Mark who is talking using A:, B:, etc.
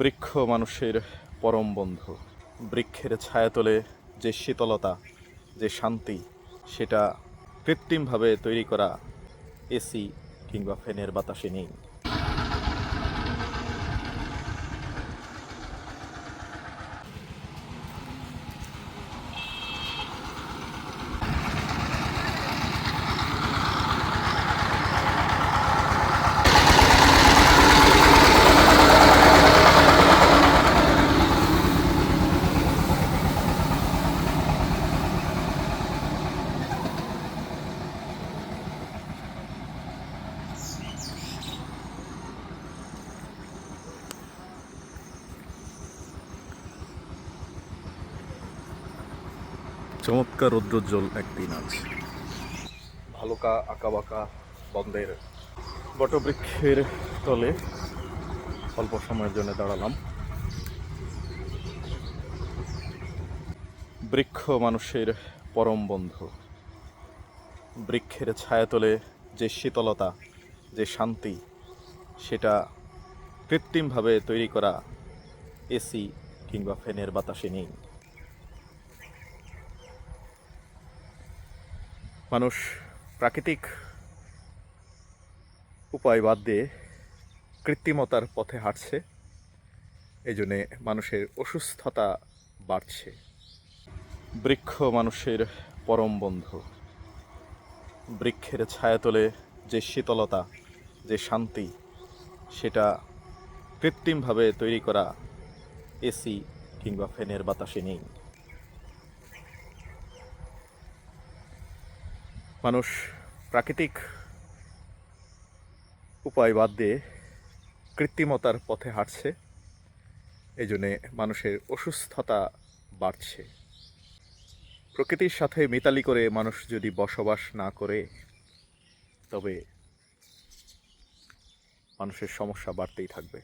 A: বৃক্ষ মানুষের পরম বন্ধু। বৃক্ষের ছায়াতলে যে শীতলতা, যে শান্তি, সেটা কৃত্রিমভাবে তৈরি করা এসি কিংবা ফ্যানের বাতাসে নেই। চমৎকার রৌদ্রোজ্জ্বল একদিন আজ। ভালুকা আঁকাবাঁকা বন্ধের বটবৃক্ষের তলে অল্প সময়ের জন্য দাঁড়ালাম। বৃক্ষ মানুষের পরম বন্ধু। বৃক্ষের ছায়াতলে যে শীতলতা, যে শান্তি, সেটা কৃত্রিমভাবে তৈরি করা এসি কিংবা ফ্যানের বাতাসে নেই। মানুষ প্রাকৃতিক উপায় বাদ দিয়ে কৃত্রিমতার পথে হাঁটছে, এই জন্যে মানুষের অসুস্থতা বাড়ছে। বৃক্ষ মানুষের পরম বন্ধু। বৃক্ষের ছায়াতলে যে শীতলতা, যে শান্তি, সেটা কৃত্রিমভাবে তৈরি করা এসি কিংবা ফ্যানের বাতাসে নেই। মানুষ প্রাকৃতিক উপায় বাদ দিয়ে কৃত্রিমতার পথে হাঁটছে, এই জন্যে মানুষের অসুস্থতা বাড়ছে। প্রকৃতির সাথে মিতালি করে মানুষ যদি বসবাস না করে, তবে মানুষের সমস্যা বাড়তেই থাকবে।